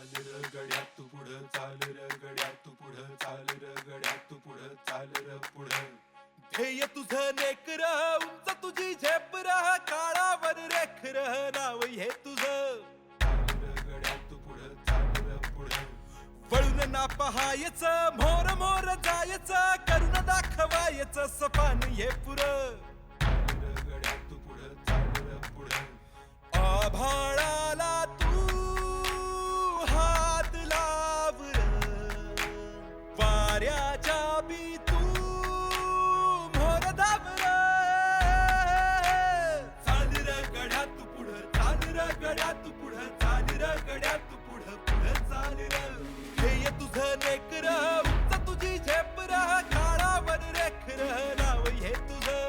चाल र गड्या तू पुढं चाल र गड्या तू पुढं चाल र गड्या तू पुढं चाल र पुढं ध्येय तुझं नेकर उंच तुझी झेपर काळावर रेखर नाव हे तुझं चाल र गड्या तू पुढं चाल र पुढं वळून ना पहायच मोर मोर जायच करून दाखवायच सपान हे पुरं चाल र गड्या तू पुढं चाल र पुढं आभाळाला तू हात लाव र वाऱ्याच्या बी तू मोर धाव र चाल र गड्या तू पुढं चाल र गड्या तू पुढं चाल र गड्या तू पुढं पुढं चाल र ध्येय तुझं नेकर उंच तुझी झेपर काळावर रेखर नाव हे तुझं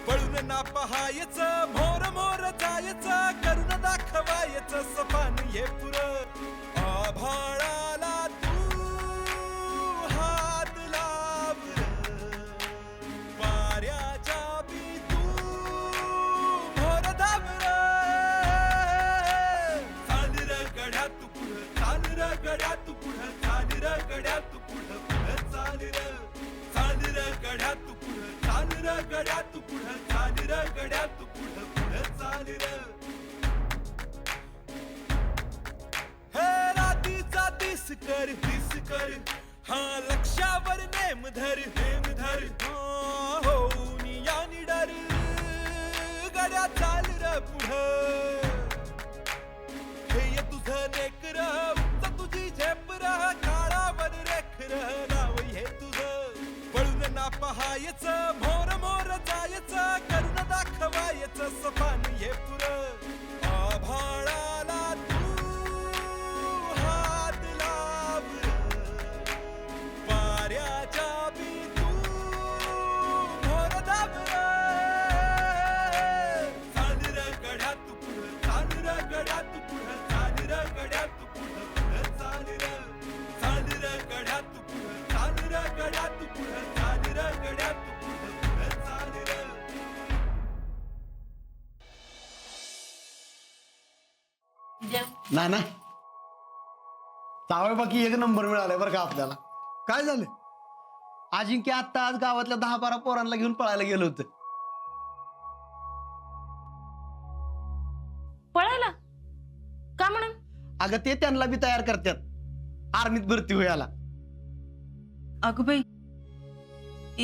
पळून ना पहायच मोर मोर जायच करून दाखवायच सपान हे पुरं आभाळाला तू हात लाव र वाऱ्याच्या बी तू मोर धाव र चाल र गड्या तू पुढं चाल र गड्या तू पुढं चाल र गड्या तू पुढं पुढं चाल र चाल र गड्या तू पुढं चाल र गड्या तू पुढं चाल र गड्या तू पुढं पुढं चाल र हे रातीचा दिस कर हा लक्षावर नेम धर होऊन या निडर गड्या चाल र पुढं ध्येय तुझं नेकर उंच तुझी झेपर काळावर रेखर नाव हे तुझं पळून ना पहायच मोर मोर जायच करून दाखवायच सपान हे पुरं आभाळाला तू हात लाव र वाऱ्याच्या बी तू मोर धाव र चाल र गड्या तू पुढं चाल र गड्या तू पुढं चाल र गड्या तू पुढं पुढं चाल र चाल र गड्या तू पुढं चाल र गड्या तू पुढं चाल र गड्या तू पुढं पुढं चाल र ना ना चावळ बाकी एक नंबर मिळालाय बरं का आपल्याला. काय झालं? अजिंक्य आता आज गावातल्या 10-12 पोरांना घेऊन पळायला गेलो होतं. पळायला का म्हणून? अगं ते त्यांना बी तयार करतात आर्मीत भरती व्हायला. अगं बाई,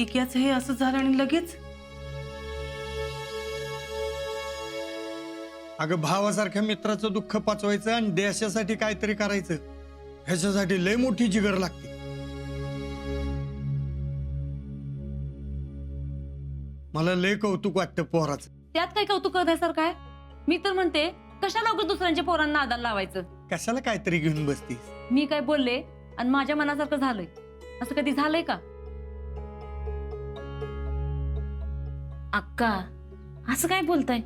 एक याच हे असं झालं आणि लगेच अगं भावासारख्या मित्राचं दुःख पचवायचं आणि देशासाठी काहीतरी करायचं, ह्याच्यासाठी लय मोठी जिगर लागते. मला लय कौतुक वाटतं पोराचं. त्यात काय कौतुक करण्यासारखं आहे? मी तर म्हणते कशाला उगाच दुसऱ्यांच्या पोरांना नादाला लावायचं. कशाला काहीतरी घेऊन बसतीस? मी काय बोलले आणि माझ्या मनासारखं झालंय असं कधी झालंय का? अक्का असं काय बोलताय?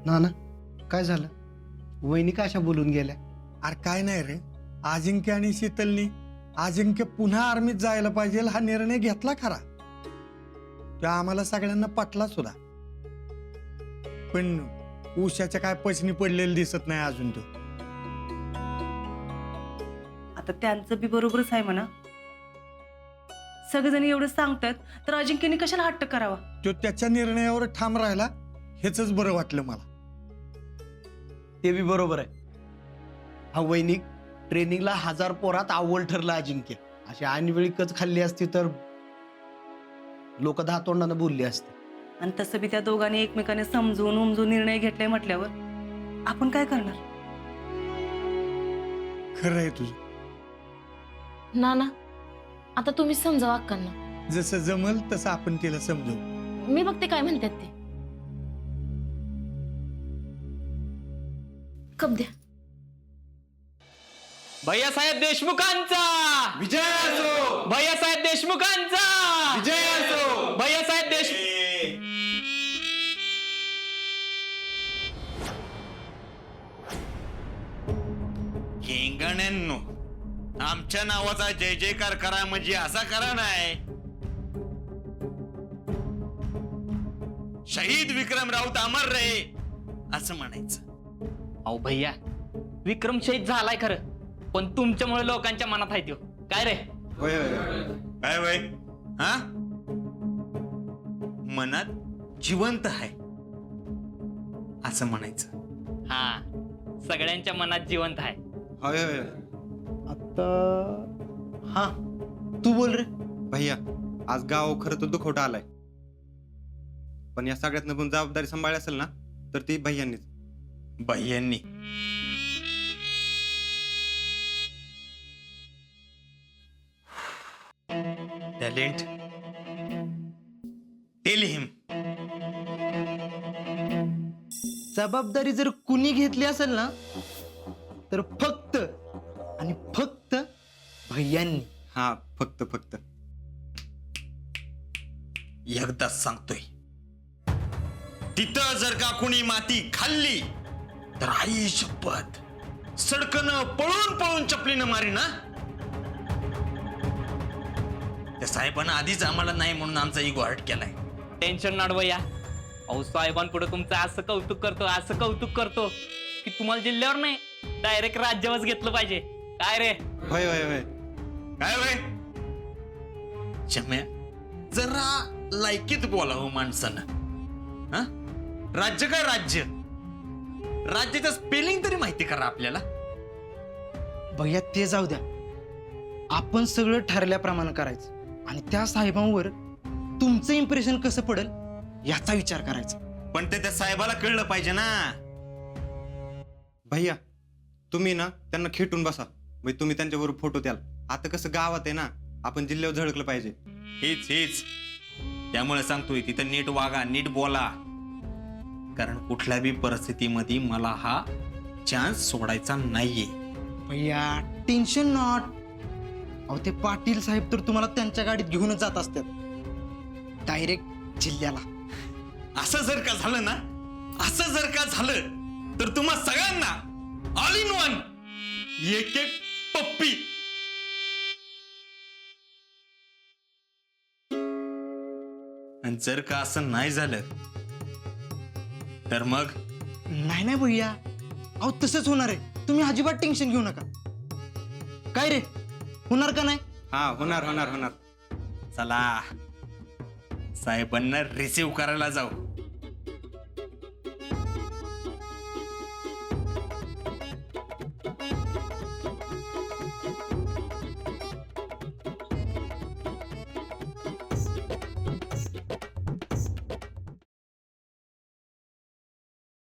ना काय झालं? वहिनी का अशा बोलून गेल्या? अरे काय नाही रे, अजिंक्य आणि शीतलनी अजिंक्य पुन्हा आर्मीत जायला पाहिजे हा निर्णय घेतला खरा. तो आम्हाला सगळ्यांना पटला सुद्धा, पण उशाच्या काय पचनी पडलेलं दिसत नाही अजून. तो आता त्यांचं बी बरोबरच आहे म्हणा. सगळेजण एवढं सांगतात तर अजिंक्यने कशाला हट्ट करावा? तो त्याच्या निर्णयावर ठाम राहिला हेच बरं वाटलं मला. ते बी बरोबर आहे. हा वैनिक ट्रेनिंगला 1000 पोरात अव्वल ठरला अजिंक्य. अशी ऐनवेळी कच खाल्ली असती तर लोक 10 तोंडानं बोलली असते. आणि तसं बी त्या दोघांनी एकमेकांना समजून उमजून निर्णय घेतलाय म्हटल्यावर आपण काय करणार? खरं आहे तुझं. ना आता तुम्ही समजावा अक्कांना. जसं जमल तसं आपण तिला समजवू. मी बघते काय म्हणतात ते. कप द्या. भैयासाहेब देशमुखांचा विजय असो. भैयासाहेब देशमुखांचा विजय असो. भैयासाहेब देशमुख. केंगण्यांनो, आमच्या नावाचा जय जयकार करा म्हणजे असा करा नाही. शहीद विक्रम राऊत अमर रहे असं म्हणायचं. अहो भैया, विक्रम शहीद झालाय खरं, पण तुमच्यामुळे लोकांच्या मनात आहे त्यो. काय रे? काय वय हा मनात जिवंत आहे असं म्हणायचं. हा, सगळ्यांच्या मनात जिवंत आहे. आता हा तू बोल रे. भैया, आज गाव खरं तर दुखवटा आलाय, पण या सगळ्यातनं पण जबाबदारी सांभाळली असेल ना तर ती भैयांनीच. भैयांनी टॅलेंट टेल हिम. जबाबदारी जर कुणी घेतली असेल ना तर फक्त आणि फक्त भैयांनी. हा, फक्त फक्त एकदाच सांगतोय, तिथं जर का कुणी माती खाल्ली तर आई शपथ सडकनं पळून पळून चपलीनं मारी ना. त्या साहेबांना आधीच आम्हाला नाही म्हणून आमचा इगो हर्ट केलाय. टेन्शन नाड भैया. अहो साहेबांपुढे तुमचं असं कौतुक करतो की तुम्हाला जिल्ह्यावर नाही, डायरेक्ट राज्यावरच घेतलं पाहिजे. काय रे? होय होय होय. काय वय चम्या, जरा लायकीत बोलावं माणसानं. हा, राज्य काय राज्य, राज्याचं स्पेलिंग तरी माहिती करा आपल्याला. भैया ते जाऊ द्या, आपण सगळं ठरल्याप्रमाणे करायचं आणि त्या साहेबांवर तुमचं इम्प्रेशन कसं पडेल याचा विचार करायचा. पण ते त्या साहेबाला कळलं पाहिजे ना. भैया, तुम्ही ना त्यांना खेटून बसा, म्हणजे तुम्ही त्यांच्याबरोबर फोटो द्याल. आता कसं गावात आहे ना, आपण जिल्ह्यावर झळकलं पाहिजे. हेच त्यामुळे सांगतोय, तिथं नीट वागा, नीट बोला, कारण कुठल्या बी परिस्थितीमध्ये मला हा चान्स सोडायचा नाहीये. भैया टेन्शन नॉट. अहो ते पाटील साहेब तर तुम्हाला त्यांच्या गाडीत घेऊनच जात असतात डायरेक्ट जिल्ह्याला. असं जर का झालं ना, असं जर का झालं तर तुम्हा सगळ्यांना ऑल इन वन एक एक पप्पी. आणि जर का असं नाही झालं तर मग नाही भैया, अहो तसंच होणार आहे. तुम्ही अजिबात टेन्शन घेऊ नका. काय रे, होणार का नाही? हा, होणार होणार होणार. चला साहेबांना रिसीव करायला जाऊ.